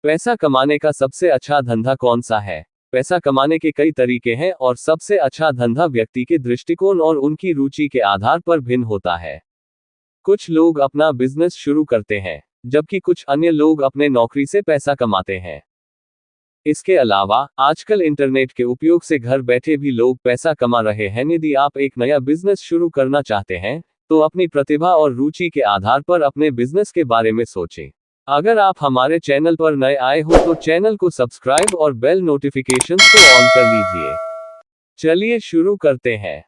पैसा कमाने का सबसे अच्छा धंधा कौन सा है? पैसा कमाने के कई तरीके हैं और सबसे अच्छा धंधा व्यक्ति के दृष्टिकोण और उनकी रुचि के आधार पर भिन्न होता है। कुछ लोग अपना बिजनेस शुरू करते हैं, जबकि कुछ अन्य लोग अपने नौकरी से पैसा कमाते हैं। इसके अलावा आजकल इंटरनेट के उपयोग से घर बैठे भी लोग पैसा कमा रहे हैं। यदि आप एक नया बिजनेस शुरू करना चाहते हैं, तो अपनी प्रतिभा और रुचि के आधार पर अपने बिजनेस के बारे में सोचें। अगर आप हमारे चैनल पर नए आए हो तो चैनल को सब्सक्राइब और बेल नोटिफिकेशंस को ऑन कर लीजिए। चलिए शुरू करते हैं।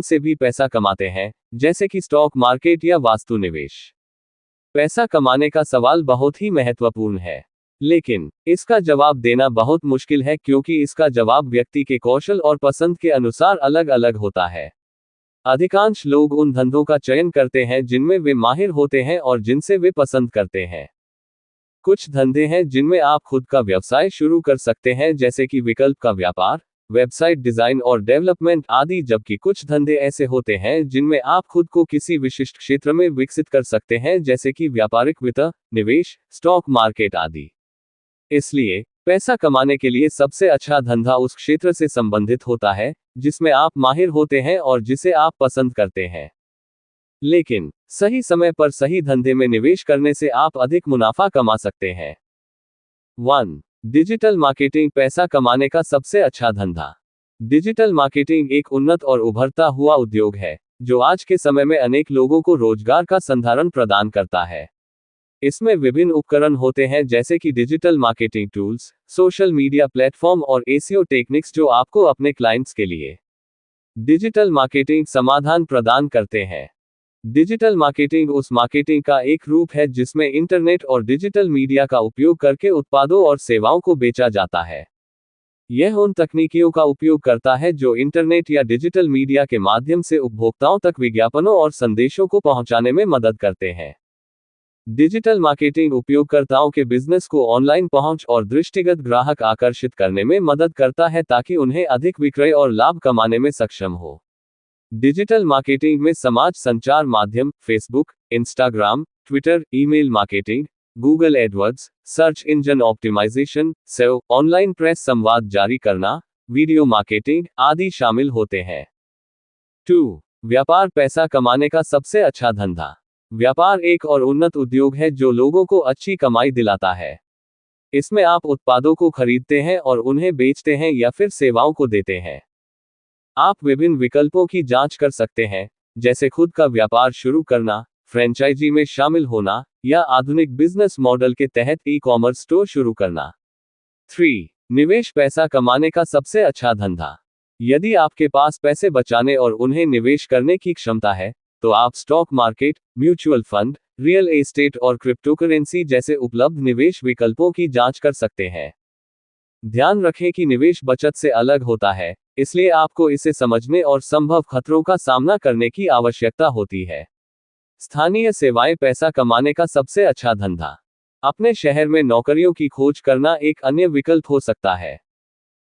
से भी पैसा कमाते हैं, जैसे कि स्टॉक मार्केट या वास्तु निवेश। पैसा कमाने का सवाल बहुत ही महत्वपूर्ण है, लेकिन इसका जवाब देना बहुत मुश्किल है क्योंकि इसका जवाब व्यक्ति के कौशल और पसंद के अनुसार अलग अलग होता है। अधिकांश लोग उन धंधों का चयन करते हैं जिनमें वे माहिर होते हैं और जिनसे वे पसंद करते हैं। कुछ धंधे हैं जिनमें आप खुद का व्यवसाय शुरू कर सकते हैं, जैसे कि विकल्प का व्यापार, वेबसाइट डिजाइन और डेवलपमेंट आदि, जबकि कुछ धंधे ऐसे होते हैं जिनमें आप खुद को किसी विशिष्ट क्षेत्र में विकसित कर सकते हैं, जैसे कि व्यापारिक वित्त, निवेश, स्टॉक मार्केट आदि। इसलिए पैसा कमाने के लिए सबसे अच्छा धंधा उस क्षेत्र से संबंधित होता है जिसमें आप माहिर होते हैं और जिसे आप पसंद करते हैं। लेकिन सही समय पर सही धंधे में निवेश करने से आप अधिक मुनाफा कमा सकते हैं। 1. डिजिटल मार्केटिंग पैसा कमाने का सबसे अच्छा धंधा। डिजिटल मार्केटिंग एक उन्नत और उभरता हुआ उद्योग है, जो आज के समय में अनेक लोगों को रोजगार का संधारण प्रदान करता है। इसमें विभिन्न उपकरण होते हैं, जैसे कि digital marketing tools, social media platform और एसईओ टेक्निक्स, जो आपको अपने क्लाइंट्स के लिए डिजिटल मार्केटिंग समाधान प्रदान करते हैं। डिजिटल मार्केटिंग उस मार्केटिंग का एक रूप है जिसमें इंटरनेट और डिजिटल मीडिया का उपयोग करके उत्पादों और सेवाओं को बेचा जाता है। यह उन तकनीकियों का उपयोग करता है जो इंटरनेट या डिजिटल मीडिया के माध्यम से उपभोक्ताओं तक विज्ञापनों और संदेशों को पहुंचाने में मदद करते हैं। डिजिटल मार्केटिंग उपयोगकर्ताओं के बिजनेस को ऑनलाइन पहुंच और दृष्टिगत ग्राहक आकर्षित करने में मदद करता है ताकि उन्हें अधिक विक्रय और लाभ कमाने में सक्षम हो। डिजिटल मार्केटिंग में समाज संचार माध्यम, Facebook, Instagram, Twitter, email marketing, Google AdWords, search engine optimization, SEO, online press संवाद जारी करना, वीडियो मार्केटिंग आदि शामिल होते हैं। 2. व्यापार पैसा कमाने का सबसे अच्छा धंधा। व्यापार एक और उन्नत उद्योग है जो लोगों को अच्छी कमाई दिलाता है। इसमें आप उत्पादों को खरीदते हैं और उन्हें बेचते हैं या फिर सेवाओं को देते हैं। आप विभिन्न विकल्पों की जांच कर सकते हैं, जैसे खुद का व्यापार शुरू करना, फ्रेंचाइजी में शामिल होना, या आधुनिक बिजनेस मॉडल के तहत ई-कॉमर्स स्टोर शुरू करना। 3. निवेश पैसा कमाने का सबसे अच्छा धंधा। यदि आपके पास पैसे बचाने और उन्हें निवेश करने की क्षमता है, तो आप stock market, mutual fund, real estate और क्रिप्टोकरेंसी जैसे उपलब्ध निवेश विकल्पों की जांच कर सकते हैं। ध्यान रखें कि निवेश बचत से अलग होता है, इसलिए आपको इसे समझने और संभव खतरों का सामना करने की आवश्यकता होती है। स्थानीय सेवाएं पैसा कमाने का सबसे अच्छा धंधा। अपने शहर में नौकरियों की खोज करना एक अन्य विकल्प हो सकता है।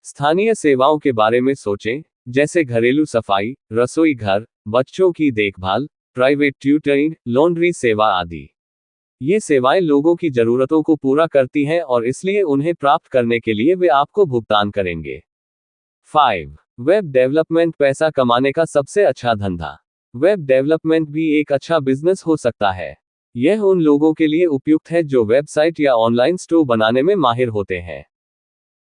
स्थानीय सेवाओं के बारे में सोचें, जैसे घरेलू सफाई, रसोई घर, बच्चों की देखभाल, प्राइवेट ट्यूटरिंग, लॉन्ड्री सेवा आदि। ये सेवाएं लोगों की जरूरतों को पूरा करती हैं और इसलिए उन्हें प्राप्त करने के लिए वे आपको भुगतान करेंगे। 5. वेब डेवलपमेंट पैसा कमाने का सबसे अच्छा धंधा। वेब डेवलपमेंट भी एक अच्छा बिजनेस हो सकता है। यह उन लोगों के लिए उपयुक्त है जो वेबसाइट या ऑनलाइन स्टोर बनाने में माहिर होते हैं।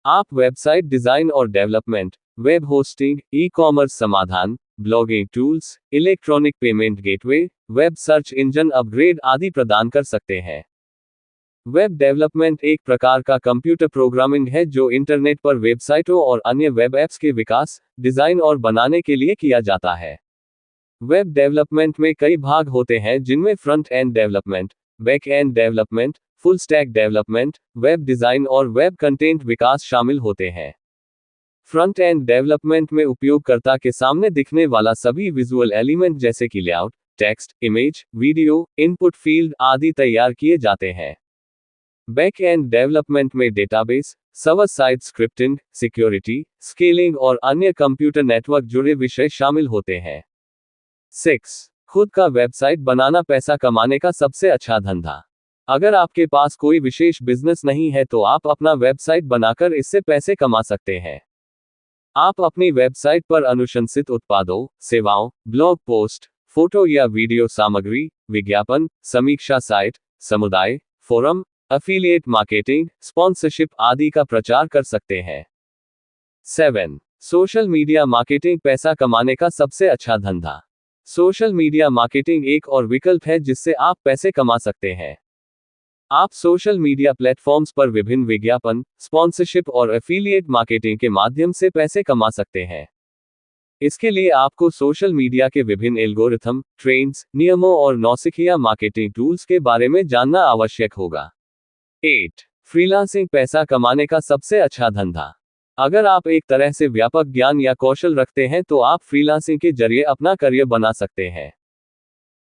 आप वेबसाइट डिजाइन और डेवलपमेंट, वेब होस्टिंग, ई-कॉमर्स समाधान, blogging tools, electronic payment gateway, web search engine upgrade आदि प्रदान कर सकते हैं। वेब डेवलपमेंट एक प्रकार का कंप्यूटर प्रोग्रामिंग है जो इंटरनेट पर वेबसाइटों और अन्य वेब एप्स के विकास, डिजाइन और बनाने के लिए किया जाता है। वेब डेवलपमेंट में कई भाग होते हैं जिनमें front end development, back and development, full stack development, web design और वेब कंटेंट विकास शामिल होते हैं। फ्रंट एंड डेवलपमेंट में उपयोगकर्ता के सामने दिखने वाला सभी विजुअल एलिमेंट जैसे कि layout, text, image, video, input field आदि तैयार किए जाते हैं। बैक एंड डेवलपमेंट में database, server side scripting, security, scaling और अन्य कंप्यूटर नेटवर्क जुड़े विषय शामिल होते हैं। 6. खुद का वेबसाइट बनाना पैसा कमाने का सबसे अच्छा धंधा। अगर आपके पास कोई विशेष बिजनेस नहीं है तो आप अपना वेबसाइट बनाकर इससे पैसे कमा सकते हैं। आप अपनी वेबसाइट पर अनुशंसित उत्पादों, सेवाओं, ब्लॉग पोस्ट, फोटो या वीडियो सामग्री, विज्ञापन, समीक्षा साइट, समुदाय, फोरम, एफिलिएट मार्केटिंग, स्पॉन्सरशिप आदि का प्रचार कर सकते हैं। 7. सोशल मीडिया मार्केटिंग पैसा कमाने का सबसे अच्छा धंधा। सोशल मीडिया मार्केटिंग एक और विकल्प है जिससे आप पैसे कमा सकते हैं। आप सोशल मीडिया प्लेटफॉर्म्स पर विभिन्न विज्ञापन, स्पॉन्सरशिप और एफिलिएट मार्केटिंग के माध्यम से पैसे कमा सकते हैं। इसके लिए आपको सोशल मीडिया के विभिन्न एल्गोरिथम, ट्रेंड्स, नियमों और नौसिखिया मार्केटिंग टूल्स के बारे में जानना आवश्यक होगा। 8. फ्रीलांसिंग पैसा कमाने का सबसे अच्छा धंधा। अगर आप एक तरह से व्यापक ज्ञान या कौशल रखते हैं तो आप फ्रीलांसिंग के जरिए अपना करियर बना सकते हैं।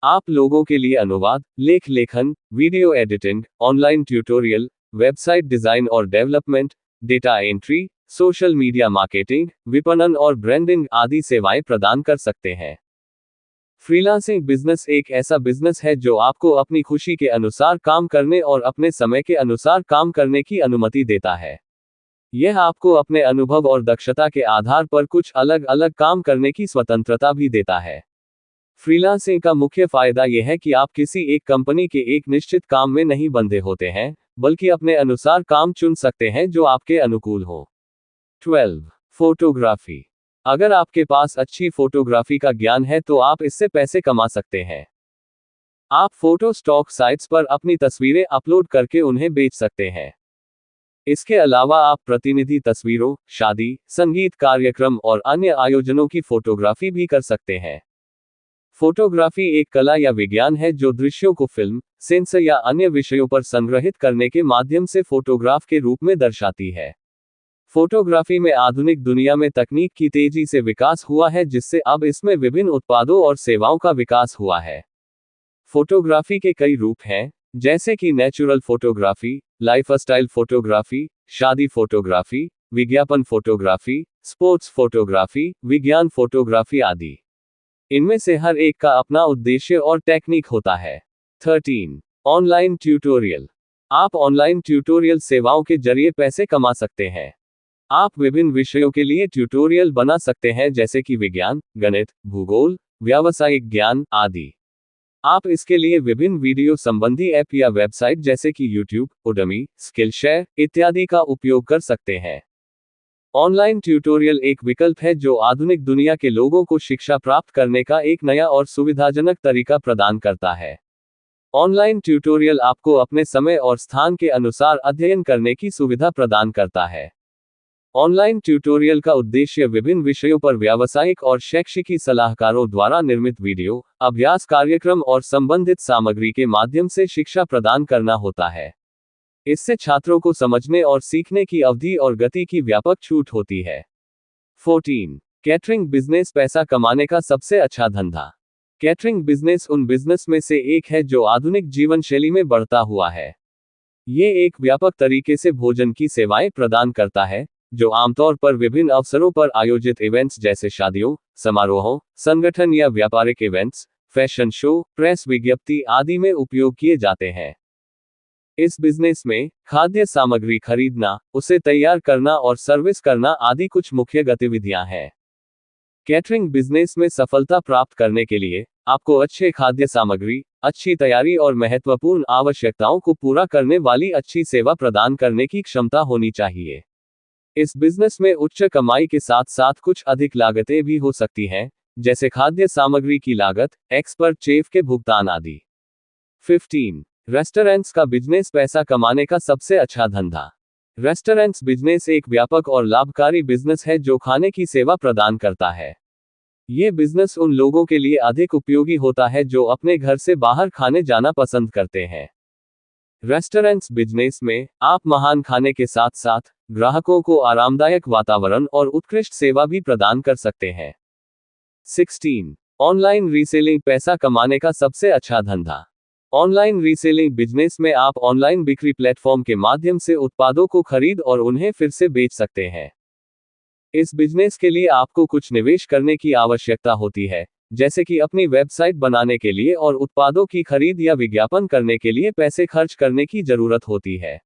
आप लोगों के लिए अनुवाद, लेख लेखन, video editing, online tutorial, website design और development, data entry, social media marketing, विपणन और ब्रांडिंग आदि सेवाएं प्रदान कर सकते हैं। फ्रीलांसिंग बिजनेस एक ऐसा बिजनेस है जो आपको अपनी खुशी के अनुसार काम करने और अपने समय के अनुसार काम करने की अनुमति देता है। यह आपको अपने अनुभव और दक्षता के आधार पर कुछ अलग अलग काम करने की स्वतंत्रता भी देता है। फ्रीलांसिंग का मुख्य फायदा यह है कि आप किसी एक कंपनी के एक निश्चित काम में नहीं बंधे होते हैं, बल्कि अपने अनुसार काम चुन सकते हैं जो आपके अनुकूल हो। 12. फोटोग्राफी। अगर आपके पास अच्छी फोटोग्राफी का ज्ञान है तो आप इससे पैसे कमा सकते हैं। आप फोटो स्टॉक साइट्स पर अपनी तस्वीरें अपलोड करके उन्हें बेच सकते हैं। इसके अलावा आप प्रतिनिधि तस्वीरों, शादी, संगीत कार्यक्रम और अन्य आयोजनों की फोटोग्राफी भी कर सकते हैं। फोटोग्राफी एक कला या विज्ञान है जो दृश्यों को फिल्म, सेंसर या अन्य विषयों पर संग्रहित करने के माध्यम से फोटोग्राफ के रूप में दर्शाती है। फोटोग्राफी में आधुनिक दुनिया में तकनीक की तेजी से विकास हुआ है जिससे अब इसमें विभिन्न उत्पादों और सेवाओं का विकास हुआ है। फोटोग्राफी के कई रूप हैं, जैसे कि नेचुरल फोटोग्राफी, लाइफस्टाइल फोटोग्राफी, शादी फोटोग्राफी, विज्ञापन फोटोग्राफी, स्पोर्ट्स फोटोग्राफी, विज्ञान फोटोग्राफी आदि। इनमें से हर एक का अपना उद्देश्य और टेक्निक होता है। 13. Online tutorial. आप ऑनलाइन ट्यूटोरियल सेवाओं के जरिए पैसे कमा सकते हैं। आप विभिन्न विषयों के लिए ट्यूटोरियल बना सकते हैं जैसे कि विज्ञान, गणित, भूगोल, व्यावसायिक ज्ञान आदि। आप इसके लिए विभिन्न वीडियो संबंधी ऐप या वेबसाइट जैसे कि YouTube, Udemy, Skillshare इत्यादि का उपयोग कर सकते हैं। ऑनलाइन ट्यूटोरियल एक विकल्प है जो आधुनिक दुनिया के लोगों को शिक्षा प्राप्त करने का एक नया और सुविधाजनक तरीका प्रदान करता है। ऑनलाइन ट्यूटोरियल आपको अपने समय और स्थान के अनुसार अध्ययन करने की सुविधा प्रदान करता है। ऑनलाइन ट्यूटोरियल का उद्देश्य विभिन्न विषयों पर व्यावसायिक और शैक्षिकी सलाहकारों द्वारा निर्मित वीडियो, अभ्यास कार्यक्रम और संबंधित सामग्री के माध्यम से शिक्षा प्रदान करना होता है। इससे छात्रों को समझने और सीखने की अवधि और गति की व्यापक छूट होती है। 14. कैटरिंग बिजनेस पैसा कमाने का सबसे अच्छा धंधा। कैटरिंग बिजनेस उन बिजनेस में से एक है जो आधुनिक जीवन शैली में बढ़ता हुआ है। ये एक व्यापक तरीके से भोजन की सेवाएं प्रदान करता है, जो आमतौर पर विभिन्न अवसरों पर आयोजित इवेंट्स जैसे शादियों, समारोहों, संगठन या व्यापारिक इवेंट्स, फैशन शो, प्रेस विज्ञप्ति आदि में उपयोग किए जाते हैं। इस बिजनेस में खाद्य सामग्री खरीदना, उसे तैयार करना और सर्विस करना आदि कुछ मुख्य गतिविधियां हैं। कैटरिंग बिजनेस में सफलता प्राप्त करने के लिए आपको अच्छे खाद्य सामग्री, अच्छी तैयारी और महत्वपूर्ण आवश्यकताओं को पूरा करने वाली अच्छी सेवा प्रदान करने की क्षमता होनी चाहिए। इस बिजनेस में उच्च कमाई के साथ साथ कुछ अधिक लागतें भी हो सकती हैं, जैसे खाद्य सामग्री की लागत, एक्सपर्ट शेफ के भुगतान आदि। 15. रेस्टोरेंट्स का बिजनेस पैसा कमाने का सबसे अच्छा धंधा। रेस्टोरेंट्स बिजनेस एक व्यापक और लाभकारी बिजनेस है जो खाने की सेवा प्रदान करता है। ये बिजनेस उन लोगों के लिए अधिक उपयोगी होता है जो अपने घर से बाहर खाने जाना पसंद करते हैं। रेस्टोरेंट्स बिजनेस में आप महान खाने के साथ साथ ग्राहकों को आरामदायक वातावरण और उत्कृष्ट सेवा भी प्रदान कर सकते हैं। 16. ऑनलाइन रीसेलिंग पैसा कमाने का सबसे अच्छा धंधा। ऑनलाइन रीसेलिंग बिजनेस में आप ऑनलाइन बिक्री प्लेटफॉर्म के माध्यम से उत्पादों को खरीद और उन्हें फिर से बेच सकते हैं। इस बिजनेस के लिए आपको कुछ निवेश करने की आवश्यकता होती है, जैसे कि अपनी वेबसाइट बनाने के लिए और उत्पादों की खरीद या विज्ञापन करने के लिए पैसे खर्च करने की जरूरत होती है।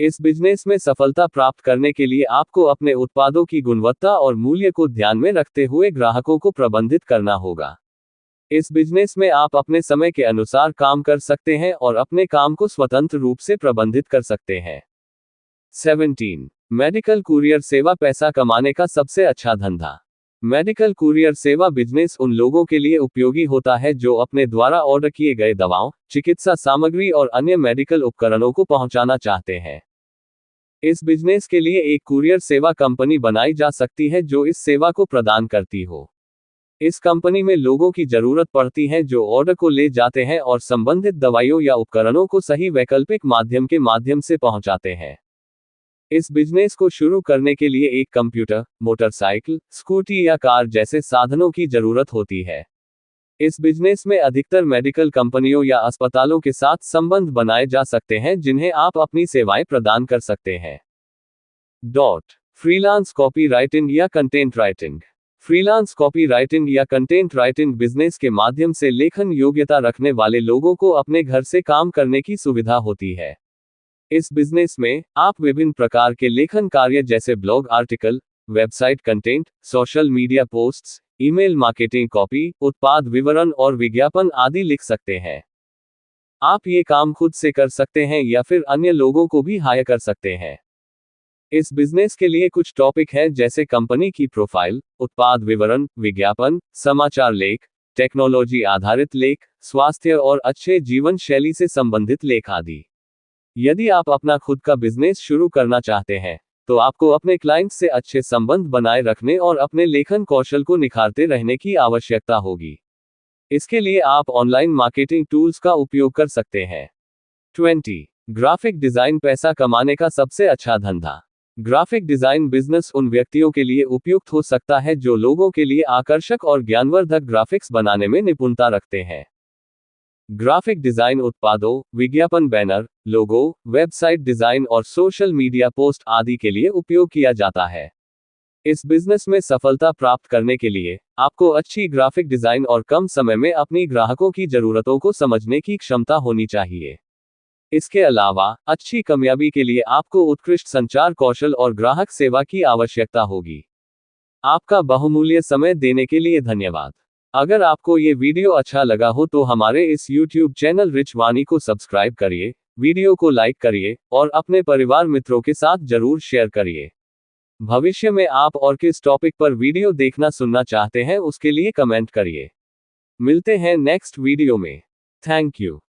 इस बिजनेस में सफलता प्राप्त करने के लिए आपको अपने उत्पादों की गुणवत्ता और मूल्य को ध्यान में रखते हुए ग्राहकों को प्रबंधित करना होगा। इस बिजनेस में आप अपने समय के अनुसार काम कर सकते हैं और अपने काम को स्वतंत्र रूप से प्रबंधित कर सकते हैं। 17 मेडिकल कुरियर सेवा पैसा कमाने का सबसे अच्छा धंधा। मेडिकल कुरियर सेवा बिजनेस उन लोगों के लिए उपयोगी होता है जो अपने द्वारा ऑर्डर किए गए दवाओं, चिकित्सा सामग्री और अन्य मेडिकल उपकरणों को पहुंचाना चाहते हैं। इस बिजनेस के लिए एक कुरियर सेवा कंपनी बनाई जा सकती है जो इस सेवा को प्रदान करती हो। इस कंपनी में लोगों की जरूरत पड़ती है जो ऑर्डर को ले जाते हैं और संबंधित दवाइयों या उपकरणों को सही वैकल्पिक माध्यम के माध्यम से पहुंचाते हैं। इस बिजनेस को शुरू करने के लिए एक कंप्यूटर, मोटरसाइकिल, स्कूटी या कार जैसे साधनों की जरूरत होती है। इस बिजनेस में अधिकतर मेडिकल कंपनियों या अस्पतालों के साथ संबंध बनाए जा सकते हैं जिन्हें आप अपनी सेवाएं प्रदान कर सकते हैं। फ्रीलांस कॉपी राइटिंग या content writing. Freelance copy writing या कंटेंट राइटिंग बिजनेस के माध्यम से लेखन योग्यता रखने वाले लोगों को अपने घर से काम करने की सुविधा होती है। इस बिजनेस में आप विभिन्न प्रकार के लेखन कार्य जैसे blog article, website content, social media posts, email marketing copy, उत्पाद विवरण और विज्ञापन आदि लिख सकते हैं। आप ये काम खुद से कर सकते हैं या फिर अन्य लोगों को भी हायर कर सकते हैं। इस बिजनेस के लिए कुछ टॉपिक हैं जैसे कंपनी की प्रोफाइल, उत्पाद विवरण, विज्ञापन, समाचार लेख, टेक्नोलॉजी आधारित लेख, स्वास्थ्य और अच्छे जीवन शैली से संबंधित लेख आदि। यदि आप अपना खुद का बिजनेस शुरू करना चाहते हैं, तो आपको अपने क्लाइंट्स से अच्छे संबंध बनाए रखने और अपने लेखन कौशल को निखारते रहने की आवश्यकता होगी। इसके लिए आप ऑनलाइन मार्केटिंग टूल्स का उपयोग कर सकते हैं। 20 ग्राफिक डिजाइन पैसा कमाने का सबसे अच्छा धंधा। ग्राफिक डिजाइन बिजनेस उन व्यक्तियों के लिए उपयुक्त हो सकता है जो लोगों के लिए आकर्षक और ज्ञानवर्धक ग्राफिक्स बनाने में निपुणता रखते हैं। ग्राफिक डिजाइन उत्पादों, विज्ञापन, बैनर, लोगो, वेबसाइट डिजाइन और सोशल मीडिया पोस्ट आदि के लिए उपयोग किया जाता है। इस बिजनेस में सफलता प्राप्त करने के लिए आपको अच्छी ग्राफिक डिजाइन और कम समय में अपनी ग्राहकों की जरूरतों को समझने की क्षमता होनी चाहिए। इसके अलावा अच्छी कामयाबी के लिए आपको उत्कृष्ट संचार कौशल और ग्राहक सेवा की आवश्यकता होगी। आपका बहुमूल्य समय देने के लिए धन्यवाद। अगर आपको ये वीडियो अच्छा लगा हो तो हमारे इस YouTube चैनल रिच वाणी को सब्सक्राइब करिए, वीडियो को लाइक करिए और अपने परिवार मित्रों के साथ जरूर शेयर करिए। भविष्य में आप और किस टॉपिक पर वीडियो देखना सुनना चाहते हैं उसके लिए कमेंट करिए। मिलते हैं नेक्स्ट वीडियो में। Thank you.